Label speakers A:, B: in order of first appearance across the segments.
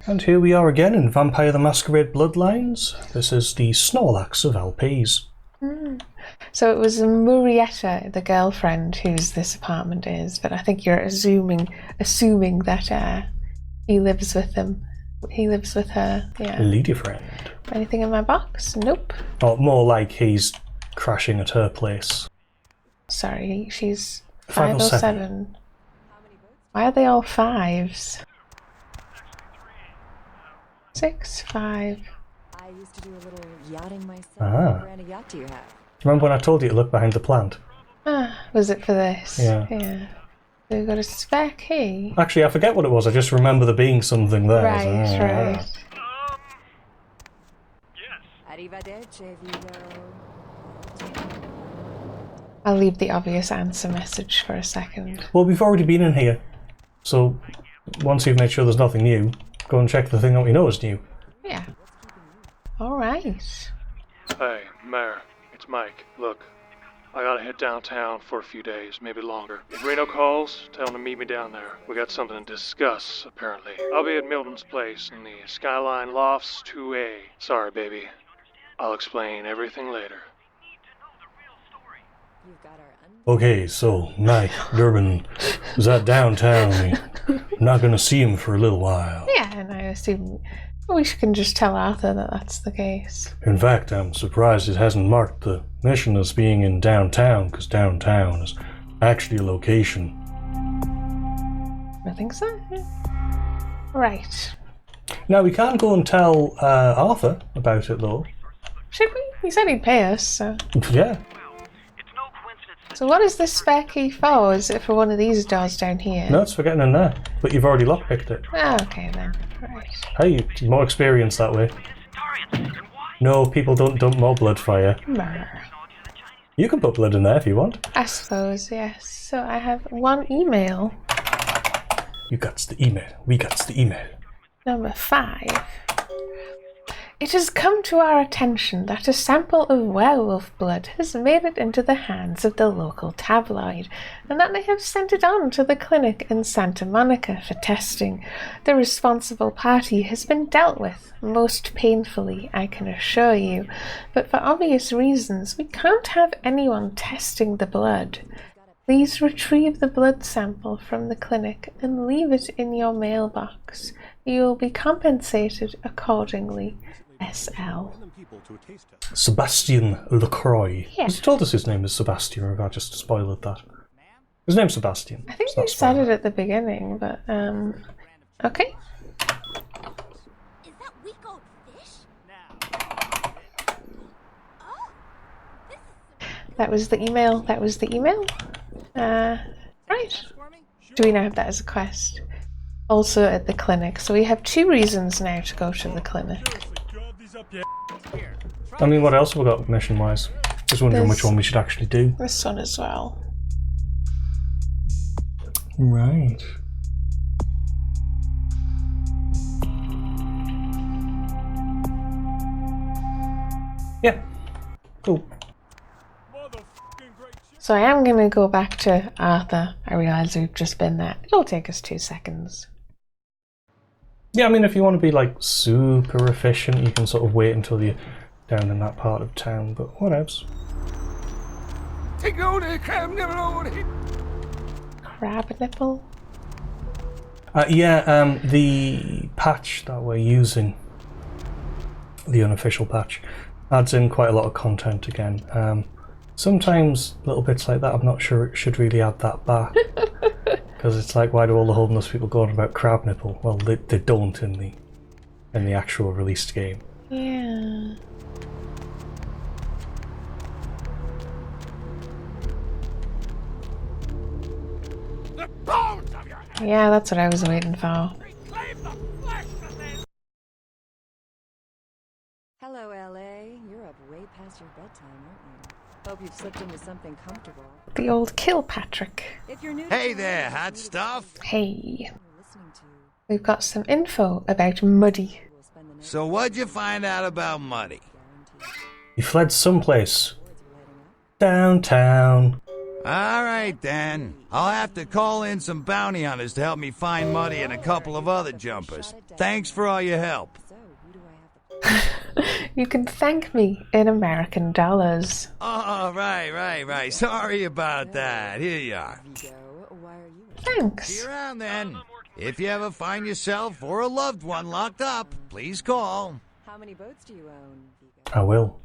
A: And here we are again in Vampire the Masquerade Bloodlines. This is the Snorlax of LPs.
B: So it was Murietta, the girlfriend, whose this apartment is, but I think you're assuming that he lives with them. He lives with her, yeah.
A: Lady friend.
B: Anything in my box? Nope.
A: Or more like he's crashing at her place.
B: Sorry, she's
A: 507.
B: Why are they all fives? 6, 5.
C: I used to do a little yachting myself.
A: Ah.
C: What brand of yacht do you have?
A: Remember when I told you to look behind the plant?
B: Ah, was it for this?
A: Yeah.
B: Yeah. So we've got a spare key.
A: Actually, I forget what it was. I just remember there being something there.
B: Right, right.
C: Arrivederci, Vivo.
B: I'll leave the obvious answer message for a second.
A: Well, we've already been in here. So, once you've made sure there's nothing new, go and check the thing that we know is new.
B: Yeah. Alright.
D: Hey, Mayor, it's Mike. Look, I gotta head downtown for a few days, maybe longer. If Reno calls, tell him to meet me down there. We got something to discuss, apparently. I'll be at Milton's place in the Skyline Lofts 2A. Sorry, baby. I'll explain everything later.
C: You've got our
A: Okay, so Mike Durbin was at downtown. We're not going to see him for a little while.
B: Yeah, and I assume we can just tell Arthur that that's the case.
A: In fact, I'm surprised it hasn't marked the mission as being in downtown, because downtown is actually a location.
B: I think so. Yeah. Right.
A: Now, we can't go and tell Arthur about it, though.
B: Should we? He said he'd pay us, so...
A: Yeah.
B: So what is this spare key for? Is it for one of these doors down here?
A: No, it's for getting in there. But you've already lockpicked it.
B: Oh, okay then. Right.
A: Hey, more experience that way. No, people don't dump more blood for you.
B: Brr.
A: You can put blood in there if you want.
B: I suppose, yes. So I have one email.
A: You got the email. We got the email.
B: Number 5. It has come to our attention that a sample of werewolf blood has made it into the hands of the local tabloid, and that they have sent it on to the clinic in Santa Monica for testing. The responsible party has been dealt with, most painfully, I can assure you, but for obvious reasons we can't have anyone testing the blood. Please retrieve the blood sample from the clinic and leave it in your mailbox. You will be compensated accordingly. SL.
A: Sebastian LaCroix.
B: Yeah.
A: Has he told us his name is Sebastian, or have I just spoiled that? His name's Sebastian.
B: I think
A: It's not
B: you said
A: spoiled.
B: it at the beginning, but okay.
E: Is that week old fish?
B: That was the email. That was the email. Right. Do we now have that as a quest? Also at the clinic. So we have 2 reasons now to go to the clinic.
A: I mean, what else have we got mission-wise? Just wondering
B: There's-
A: which one we should actually do.
B: This one as well.
A: Right. Yeah. Cool.
B: So I am going to go back to Arthur. I realise we've just been there. It'll take us 2 seconds.
A: Yeah, I mean, if you want to be, like, super efficient, you can sort of wait until you're down in that part of town, but whatevs.
B: Crab nipple?
A: Yeah, the patch that we're using, the unofficial patch, adds in quite a lot of content again. Sometimes little bits like that, I'm not sure it should really add that back. Because it's like, why do all the homeless people go on about crab nipple? Well, they don't in the actual released game.
B: Yeah. Yeah, that's what I was waiting for.
C: Hello, LA. You're up way past your bedtime, aren't you? Hope you've slipped into something comfortable.
B: The old Kilpatrick.
C: If you're new
F: Hey
C: to
F: there,
C: town,
F: hot stuff.
B: Hey.
C: you're listening to,
B: We've got some info about Muddy.
C: we'll spend the next
F: So what'd you find out about Muddy?
C: guarantee.
A: He fled someplace.
C: Words are lighting up.
A: Downtown.
F: All right, then. I'll have to call in some bounty hunters to help me find Muddy and a couple of other jumpers. Thanks for all your help.
C: So, who do I have to...
B: You can thank me in American dollars.
F: Oh, right. Sorry about that. Here you are.
C: Vigo, why are you...
B: Thanks.
F: See you around, then. If you ever find yourself or a loved one locked up, please call.
C: How many boats do you own, Vigo?
A: I will.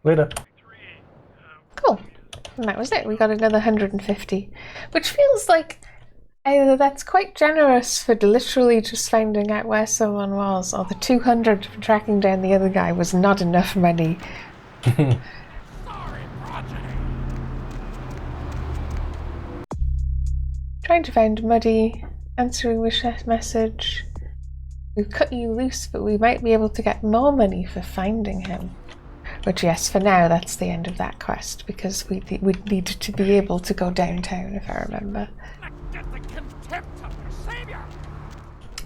A: Later.
B: Cool. And that was it. We got another 150. Which feels like either that's quite generous for literally just finding out where someone was, or the 200 for tracking down the other guy was not enough money. Trying to find Muddy. Answering the message. We've cut you loose, but we might be able to get more money for finding him. Which, yes, for now, that's the end of that quest, because we need to be able to go downtown, if I remember.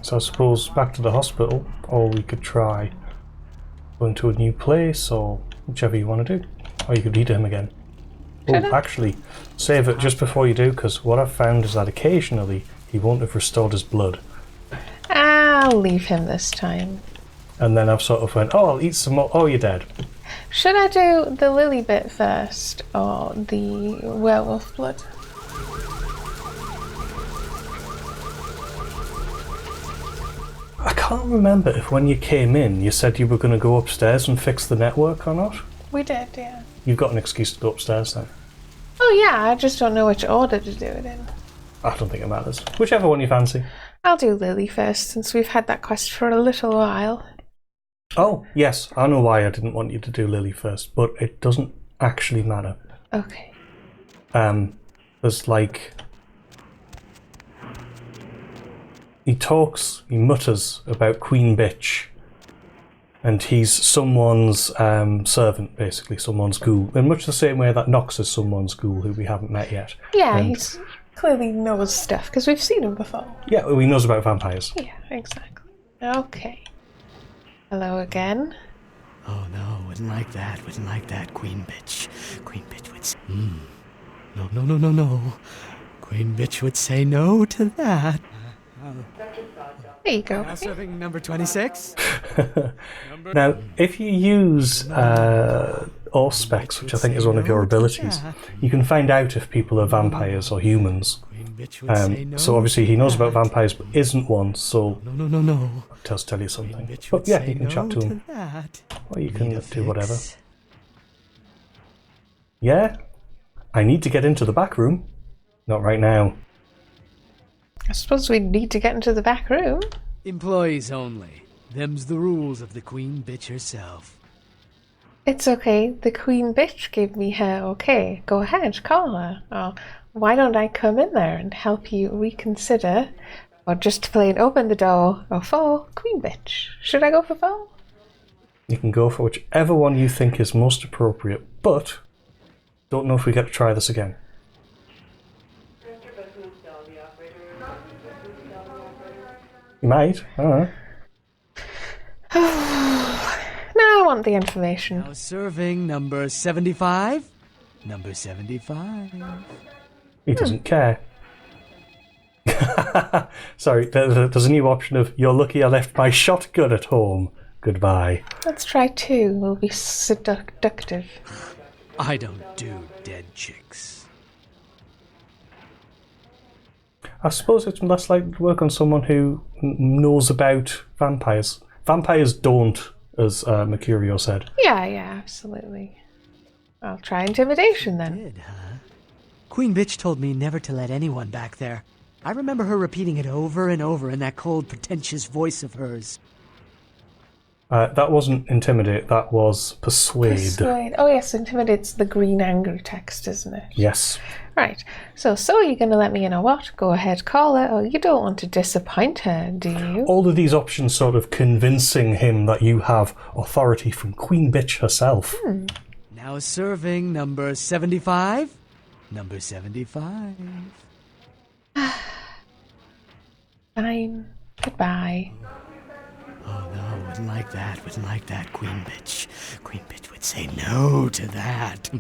A: So I suppose back to the hospital, or we could try going to a new place, or whichever you want to do. Or you could lead him again. Oh, actually, save it just before you do, because what I've found is that occasionally he won't have restored his blood.
B: I'll leave him this time.
A: And then I've sort of went, oh, I'll eat some more. Oh, you're dead.
B: Should I do the lily bit first, or the werewolf blood?
A: I can't remember if when you came in you said you were going to go upstairs and fix the network or not.
B: We did, yeah.
A: You've got an excuse to go upstairs then.
B: Oh yeah, I just don't know which order to do it in.
A: I don't think it matters. Whichever one you fancy.
B: I'll do Lily first, since we've had that quest for a little while.
A: Oh, yes, I know why I didn't want you to do Lily first, but it doesn't actually matter.
B: Okay.
A: There's like... He mutters about Queen Bitch, and he's someone's servant, basically, someone's ghoul, in much the same way that Nox is someone's ghoul who we haven't met yet.
B: Yeah,
A: And
B: he's clearly knows stuff, because we've seen him before.
A: yeah, he knows about vampires.
B: Yeah, exactly. Okay. Hello again.
G: Oh no, wouldn't like that, Queen Bitch. Queen Bitch would say, No. Queen Bitch would say no to that.
B: There you go.
G: Now serving number 26.
A: Now, if you use Auspex, which I think is one of your abilities, you can find out if people are vampires or humans.
G: Queen Bitch would say no.
A: So obviously he knows about vampires but isn't one, so
G: No.
A: it does tell you something.
G: Bitch
A: But
G: would
A: yeah,
G: say
A: you can chat to him.
G: that.
A: Or you can
G: Need a
A: do whatever.
G: fix?
A: Yeah? I need to get into the back room. Not right now.
B: I suppose we need to get into the back room.
G: Employees only. Them's the rules of the Queen Bitch herself.
B: It's okay. The Queen Bitch gave me her okay. Go ahead, call her. Or why don't I come in there and help you reconsider? Or just plain open the door. Or for Queen Bitch. Should I go for 4?
A: You can go for whichever one you think is most appropriate, but don't know if we get to try this again. You might, I don't know.
B: No, I want the information.
G: Now serving number 75. Number 75.
A: He doesn't care. Sorry, there's a new option of, you're lucky I left my shotgun at home. Goodbye.
B: Let's try 2. We'll be seductive.
G: I don't do dead chicks.
A: I suppose it's less likely to work on someone who knows about vampires. Vampires don't, as Mercurio said.
B: Yeah, absolutely. I'll try intimidation then.
G: Did, huh? Queen Bitch told me never to let anyone back there. I remember her repeating it over and over in that cold, pretentious voice of hers.
A: That wasn't intimidate, that was persuade.
B: Oh yes, intimidate's the green angry text, isn't it?
A: Yes.
B: Right. So you're going to let me in or what? Go ahead, call her. Oh, you don't want to disappoint her, do you?
A: All of these options sort of convincing him that you have authority from Queen Bitch herself.
G: Now serving number 75. Number 75.
B: Fine. Goodbye.
G: Oh no, wouldn't like that, Queen Bitch. Queen Bitch would say no to that.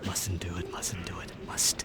G: Mustn't do it, must.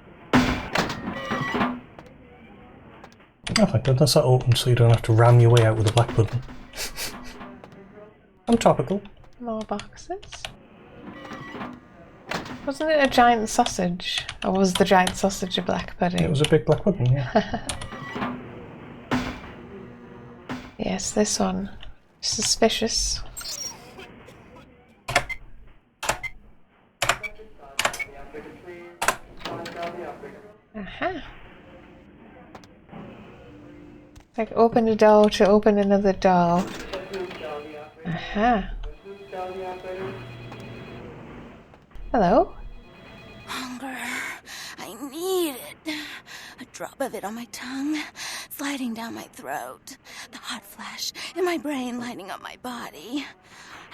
A: Oh, thank goodness that opened so you don't have to ram your way out with a black pudding. I'm topical.
B: More boxes. Wasn't it a giant sausage? Or was the giant sausage a black pudding?
A: It was a big black pudding, yeah.
B: Yes, this one. Suspicious. Aha. It's like open a door to open another door. Aha. Hello?
E: Hunger. I need it. A drop of it on my tongue, sliding down my throat. The hot flash in my brain lighting up my body.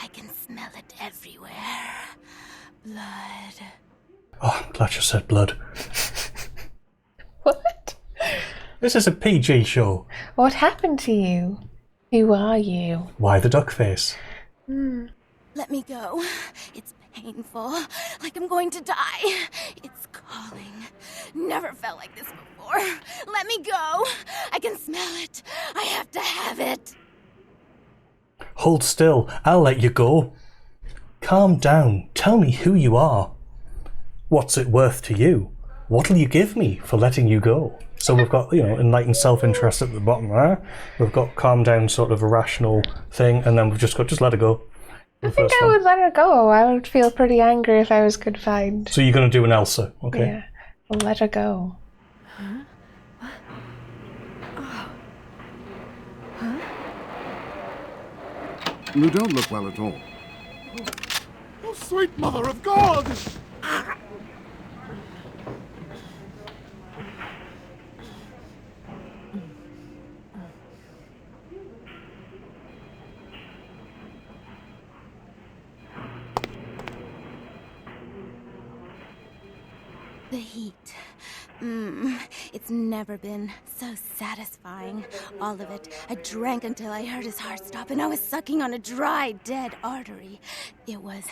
E: I can smell it everywhere. Blood.
A: Oh, I'm glad you said blood.
B: What?
A: This is a PG show.
B: What happened to you? Who are you?
A: Why the duck face?
E: Let me go. It's painful, like I'm going to die. It's calling. Never felt like this before. Let me go. I can smell it. I have to have it.
A: Hold still, I'll let you go. Calm down, tell me who you are. What's it worth to you? What'll you give me for letting you go? So we've got, enlightened self-interest at the bottom there. We've got calm down, sort of a rational thing, and then we've just got, just let her go.
B: I think I would let her go. I would feel pretty angry if I was confined.
A: So you're going to do an Elsa, okay?
B: Yeah, I'll let her go.
H: You don't look well at all.
I: Oh, sweet mother of God!
E: The heat. It's never been so satisfying. All of it. I drank until I heard his heart stop and I was sucking on a dry, dead artery. It was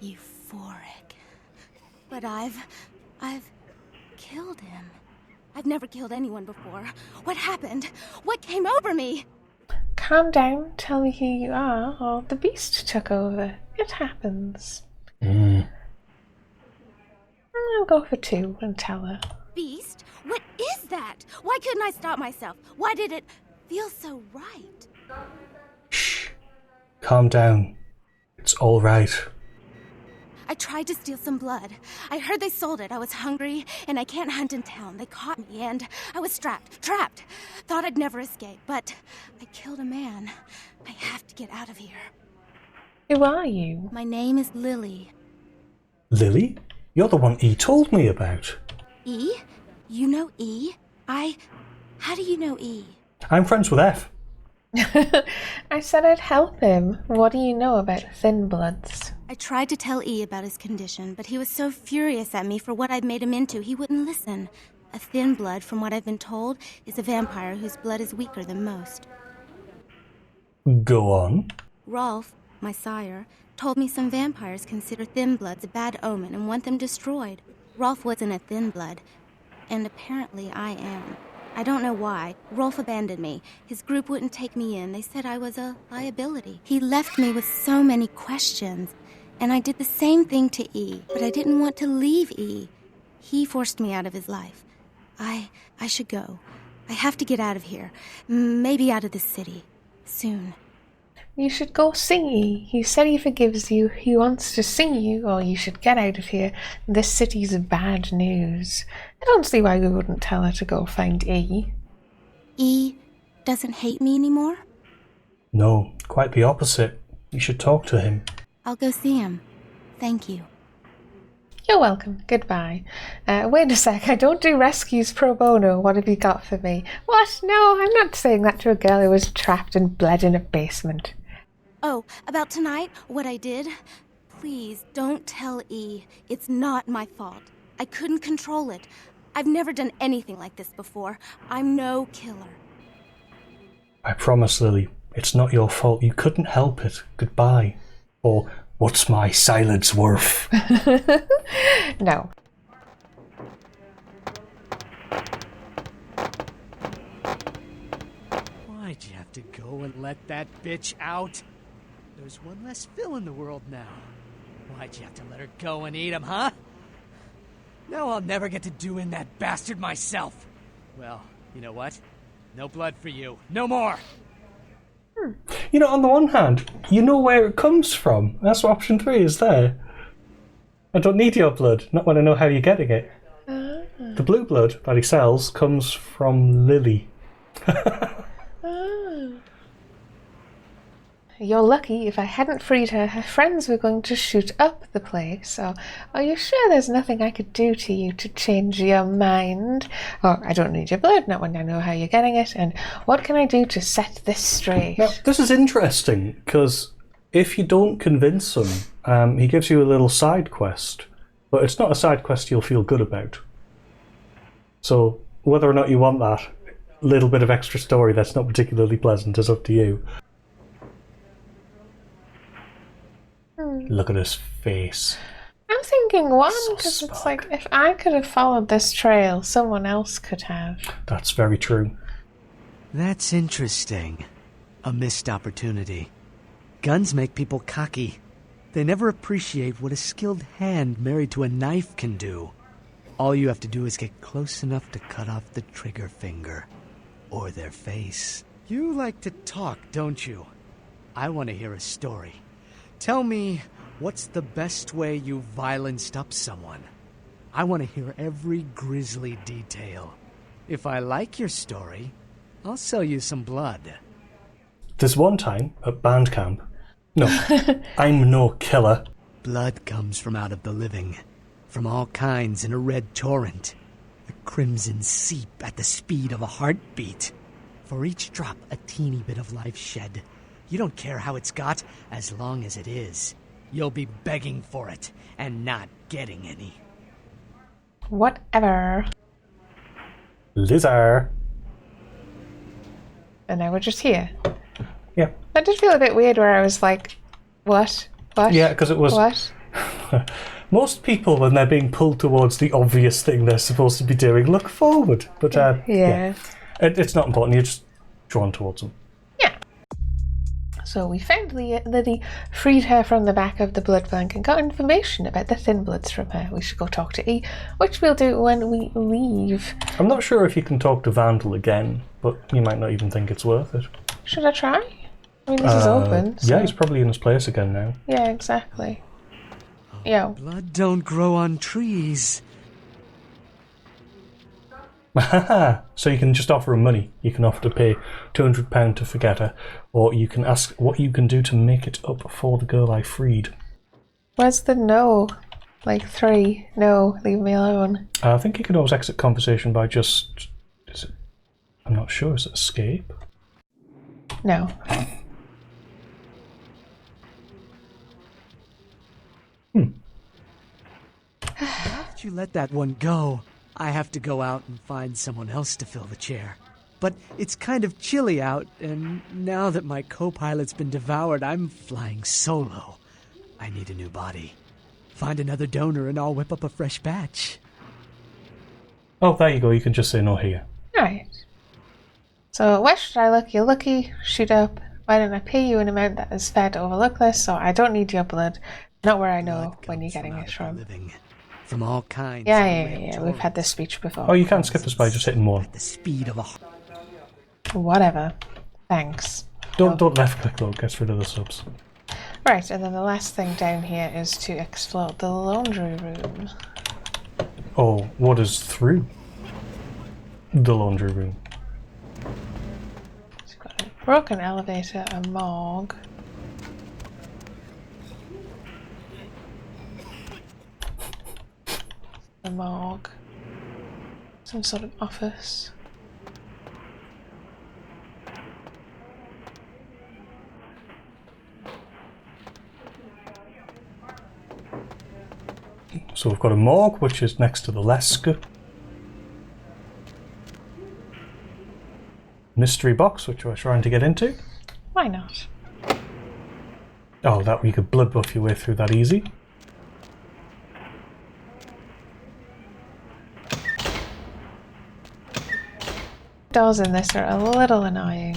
E: euphoric. But I've killed him. I've never killed anyone before. What happened? What came over me?
B: Calm down, tell me who you are, or the beast took over. It happens. I'll go for 2 and tell her.
E: Beast? What is that? Why couldn't I stop myself? Why did it feel so right?
A: Shh. Calm down. It's all right.
E: I tried to steal some blood. I heard they sold it. I was hungry, and I can't hunt in town. They caught me, and I was trapped. Thought I'd never escape, but I killed a man. I have to get out of here.
B: Who are you?
E: My name is Lily.
A: Lily? You're the one E told me about.
E: E? You know E? How do you know E?
A: I'm friends with F.
B: I said I'd help him. What do you know about Thin Bloods?
E: I tried to tell E about his condition, but he was so furious at me for what I'd made him into, he wouldn't listen. A thin blood, from what I've been told, is a vampire whose blood is weaker than most.
A: Go on.
E: Rolf, my sire, told me some vampires consider thin bloods a bad omen and want them destroyed. Rolf wasn't a thin blood, and apparently I am. I don't know why. Rolf abandoned me. His group wouldn't take me in. They said I was a liability. He left me with so many questions, and I did the same thing to E, but I didn't want to leave E. He forced me out of his life. I should go. I have to get out of here. Maybe out of this city. Soon.
B: You should go see. He said he forgives you. He wants to see you, or you should get out of here. This city's bad news. I don't see why we wouldn't tell her to go find E.
E: E doesn't hate me anymore?
A: No, quite the opposite. You should talk to him.
E: I'll go see him. Thank you.
B: You're welcome. Goodbye. Wait a sec. I don't do rescues pro bono. What have you got for me? What? No, I'm not saying that to a girl who was trapped and bled in a basement.
E: Oh, about tonight, what I did? Please, don't tell E. It's not my fault. I couldn't control it. I've never done anything like this before. I'm no killer.
A: I promise, Lily, it's not your fault. You couldn't help it. Goodbye. Or, what's my silence worth?
B: No.
G: Why'd you have to go and let that bitch out? There's one less Phil in the world now. Why'd you have to let her go and eat him, huh? Now I'll never get to do in that bastard myself. Well, you know what? No blood for you. No more!
A: You know, on the one hand, you know where it comes from. That's what option 3 is there. I don't need your blood, not when I know how you're getting it. The blue blood that he sells comes from Lily.
B: You're lucky. If I hadn't freed her, her friends were going to shoot up the place. So, are you sure there's nothing I could do to you to change your mind? Or, I don't need your blood, not when I know how you're getting it. And what can I do to set this straight?
A: Now, this is interesting, because if you don't convince him, he gives you a little side quest. But it's not a side quest you'll feel good about. So, whether or not you want that little bit of extra story that's not particularly pleasant is up to you. Look at his face.
B: I'm thinking one,
A: So
B: because it's
A: smug.
B: like, if I could have followed this trail, someone else could have.
A: That's very true.
G: That's interesting. A missed opportunity. Guns make people cocky. They never appreciate what a skilled hand married to a knife can do. All you have to do is get close enough to cut off the trigger finger. Or their face. You like to talk, don't you? I want to hear a story. Tell me, what's the best way you violenced up someone? I want to hear every grisly detail. If I like your story, I'll sell you some blood.
A: There's one time at band camp. No, I'm no killer.
G: Blood comes from out of the living, from all kinds in a red torrent. The crimson seep at the speed of a heartbeat. For each drop, a teeny bit of life shed. You don't care how it's got, as long as it is. You'll be begging for it, and not getting any.
B: Whatever.
A: Lizard.
B: And now we're just here.
A: Yeah.
B: That did feel a bit weird where I was like, what? What?
A: Yeah, because it was...
B: What?
A: Most people, when they're being pulled towards the obvious thing they're supposed to be doing, look forward. But,
B: Yeah.
A: It's not important, you're just drawn towards them.
B: Yeah. So we found Lily, freed her from the back of the blood bank, and got information about the thin bloods from her. We should go talk to E, which we'll do when we leave.
A: I'm not sure if you can talk to Vandal again, but you might not even think it's worth it.
B: Should I try? I mean, this is open. So.
A: Yeah, he's probably in his place again now.
B: Yeah, exactly. Yo.
G: Blood don't grow on trees.
A: So you can just offer him money. You can offer to pay £200 to forget her, or you can ask what you can do to make it up for the girl I freed.
B: Where's the no? Like 3. No, leave me alone.
A: I think you can always exit conversation by just... Is it? I'm not sure. Is it escape?
B: No.
G: Now that you let that one go, I have to go out and find someone else to fill the chair. But it's kind of chilly out, and now that my co-pilot's been devoured, I'm flying solo. I need a new body. Find another donor and I'll whip up a fresh batch.
A: Oh, there you go. You can just say no here.
B: Right. So, where should I look? You're lucky. Shoot up. Why don't I pay you an amount that is fair to overlook this, so I don't need your blood. Not where I know when you're getting it from.
G: From all kinds.
B: Yeah. We've had this speech before.
A: Oh, you can't skip this by just hitting 1.
G: At the speed of a...
B: Whatever. Thanks.
A: Don't left click though. Gets rid of the subs.
B: Right, and then the last thing down here is to explore the laundry room.
A: Oh, what is through the laundry room?
B: It's got a broken elevator, a morgue. A morgue. Some sort of office.
A: So we've got a morgue, which is next to the Leska. Mystery box, which we're trying to get into.
B: Why not?
A: Oh, that you could blood buff your way through that easy.
B: Doors in this are a little annoying.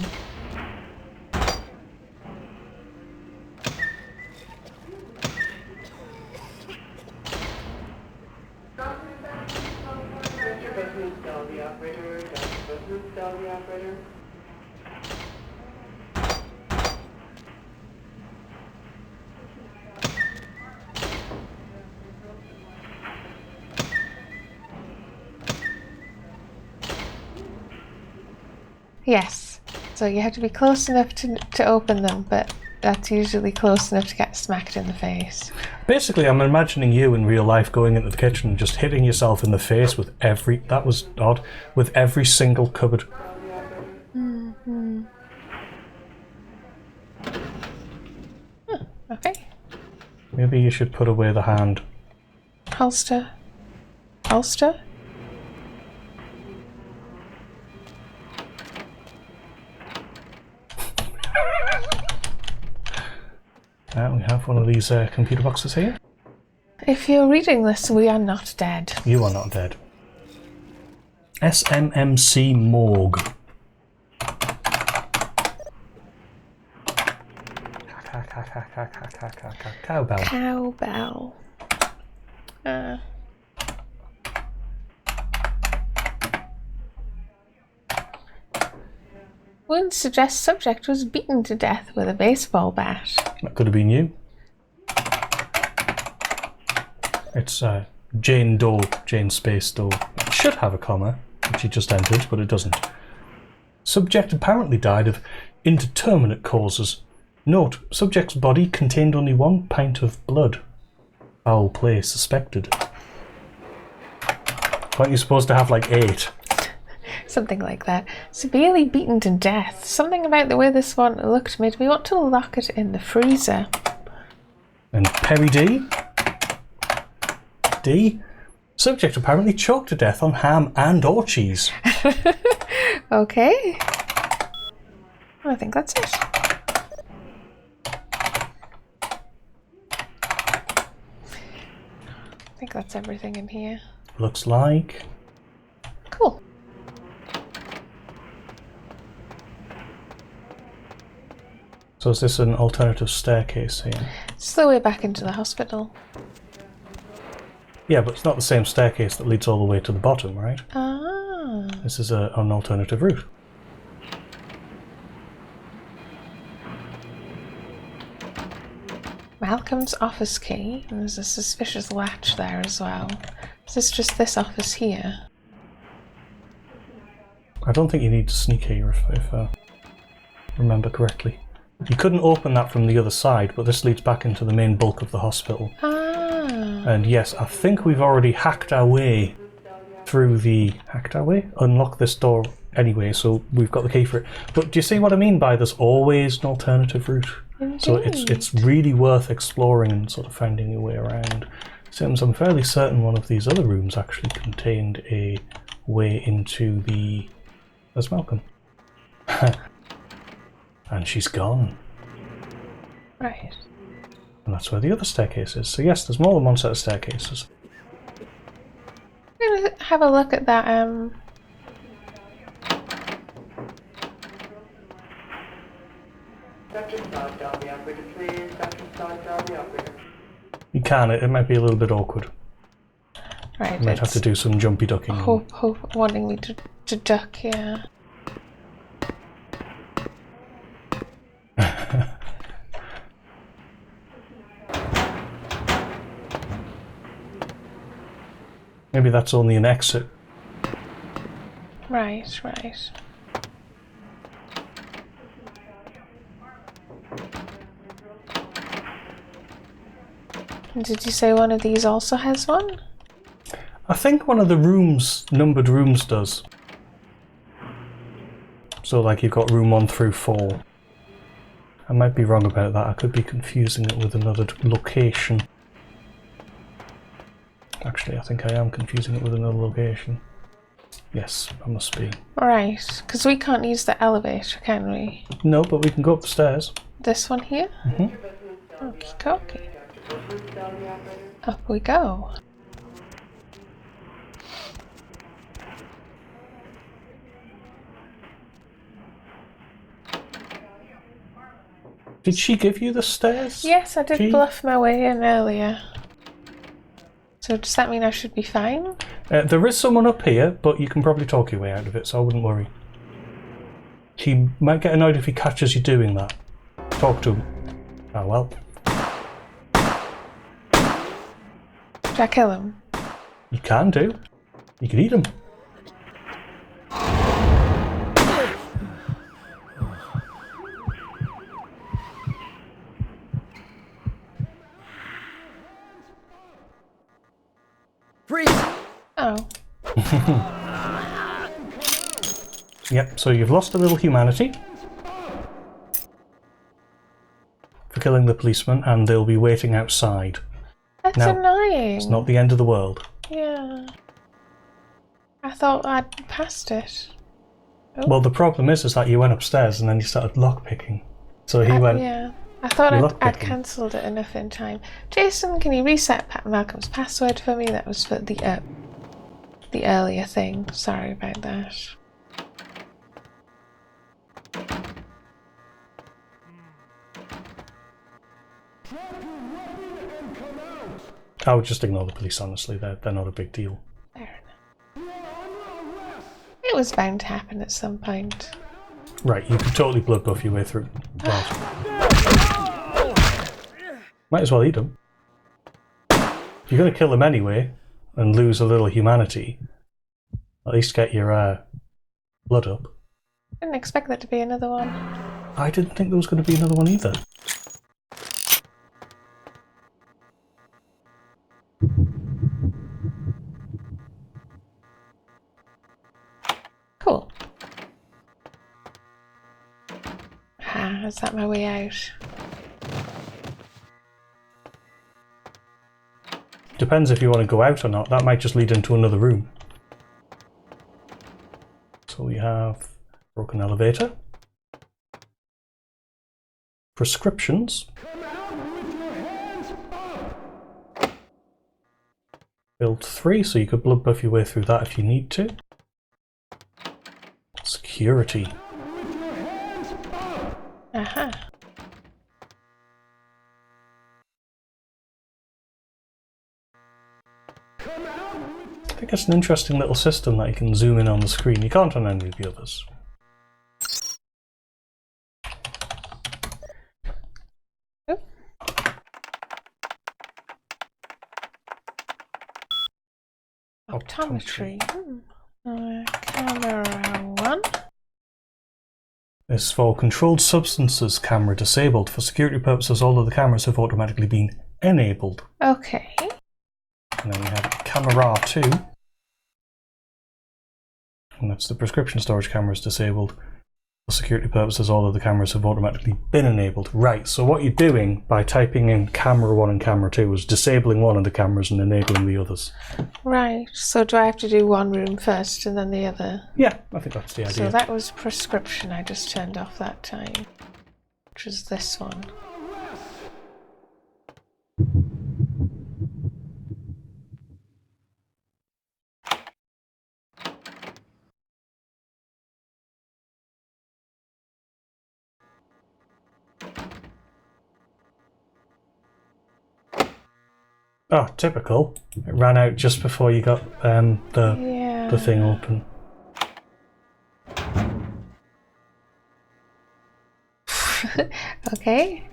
B: Yes. So you have to be close enough to open them, but that's usually close enough to get smacked in the face.
A: Basically, I'm imagining you in real life going into the kitchen and just hitting yourself in the face with every... That was odd. With every single cupboard.
B: Mm-hmm. Okay.
A: Maybe you should put away the hand.
B: Holster. Holster?
A: We have one of these computer boxes here.
B: If you're reading this, we are not dead.
A: You are not dead. SMMC Morgue. Cowbell.
B: Cowbell. Wound suggests subject was beaten to death with a baseball bat.
A: That could have been you. It's Jane Doe, Jane Space Doe. It should have a comma, which you just entered, but it doesn't. Subject apparently died of indeterminate causes. Note, subject's body contained only 1 pint of blood. Foul play suspected. Weren't you supposed to have like 8?
B: Something like that. Severely beaten to death. Something about the way this one looked made me want to lock it in the freezer.
A: And Perry D? D? Subject apparently choked to death on ham and or cheese.
B: Okay. I think that's it. I think that's everything in here.
A: Looks like.
B: Cool.
A: So is this an alternative staircase here?
B: It's the way back into the hospital.
A: Yeah, but it's not the same staircase that leads all the way to the bottom, right?
B: Ah.
A: This is an alternative route.
B: Malcolm's office key. And there's a suspicious latch there as well. Is this just this office here?
A: I don't think you need to sneak here if I remember correctly. You couldn't open that from the other side, but this leads back into the main bulk of the hospital.
B: Ah.
A: And yes, I think we've already hacked our way through the... Hacked our way? Unlock this door anyway, so we've got the key for it. But do you see what I mean by there's always an alternative route?
B: Indeed.
A: So it's really worth exploring and sort of finding your way around. Since I'm fairly certain one of these other rooms actually contained a way into the... There's Malcolm. And she's gone.
B: Right.
A: And that's where the other staircase is. So yes, there's more than one set of staircases.
B: I'm gonna have a look at that,
A: You can, it might be a little bit awkward.
B: Right.
A: You might have to do some jumpy ducking.
B: Hope wanting me to duck, yeah.
A: Maybe that's only an exit.
B: Right, right. Did you say one of these also has one?
A: I think one of the rooms, numbered rooms, does. So like you've got room 1 through 4. I might be wrong about that. I could be confusing it with another location. Actually, I think I am confusing it with another location. Yes, I must be.
B: Right, because we can't use the elevator, can we?
A: No, but we can go up the stairs.
B: This one here?
A: Mm-hmm.
B: Okie dokie. Up we go.
A: Did she give you the stairs?
B: Yes, I did
A: Key?
B: bluff my way in earlier. So does that mean I should be fine?
A: There is someone up here, but you can probably talk your way out of it, so I wouldn't worry. He might get annoyed if he catches you doing that. Talk to him. Oh well.
B: Should I kill him?
A: You can do. You can eat him.
J: Freeze!
B: Oh.
A: Yep, so you've lost a little humanity for killing the policeman, and they'll be waiting outside.
B: That's
A: Now,
B: annoying.
A: It's not the end of the world.
B: Yeah. I thought I'd passed it. Oh.
A: Well, the problem is that you went upstairs and then you started lockpicking. So he went...
B: Yeah. I thought
A: You're
B: I'd
A: lockpicking.
B: cancelled it enough in time. Jason, can you reset Malcolm's password for me? That was for the earlier thing. Sorry about that.
A: I would just ignore the police, honestly. They're not a big deal.
B: Fair enough. It was bound to happen at some point.
A: Right, you could totally blood buff your way through. Right. Might as well eat them. If you're going to kill them anyway and lose a little humanity, at least get your blood up.
B: Didn't expect that to be another one.
A: I didn't think there was going to be another one either.
B: Cool. Ah, is that my way out?
A: Depends if you want to go out or not. That might just lead into another room. So we have broken elevator. Prescriptions. Build 3, so you could blood buff your way through that if you need to. Security.
B: Aha.
A: I think it's an interesting little system that you can zoom in on the screen. You can't on any of the others.
B: Optometry. Camera 1.
A: It's for controlled substances camera disabled. For security purposes, all of the cameras have automatically been enabled.
B: Okay.
A: And then we have camera 2. And that's the prescription storage cameras disabled. For security purposes, all of the cameras have automatically been enabled. Right, so what you're doing by typing in camera 1 and camera 2 is disabling one of the cameras and enabling the others.
B: Right, so do I have to do one room first and then the other?
A: Yeah, I think that's the idea.
B: So that was prescription I just turned off that time, which was this one.
A: Oh, typical. It ran out just before you got the thing open.
B: Okay.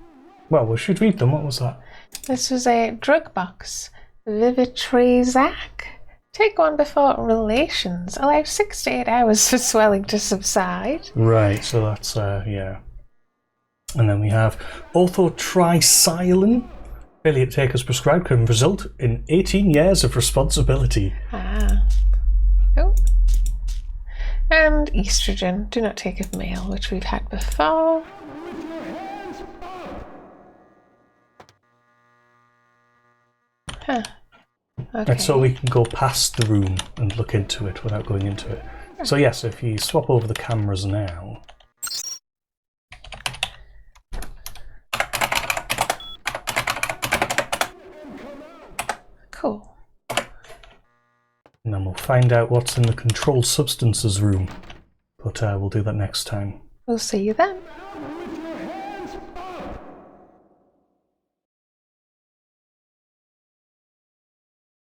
A: Well, we should read them. What was that?
B: This was a drug box. Vivitrexac. Take one before relations. Allow 6 to 8 hours for swelling to subside.
A: Right, so that's, yeah. And then we have orthotricycline. Failure to take as prescribed can result in 18 years of responsibility.
B: Ah. Oh. And estrogen. Do not take of male, which we've had before. Huh. Okay.
A: And so we can go past the room and look into it without going into it. So yes, if you swap over the cameras now.
B: Cool.
A: And then we'll find out what's in the controlled substances room. But we'll do that next time.
B: We'll see you then.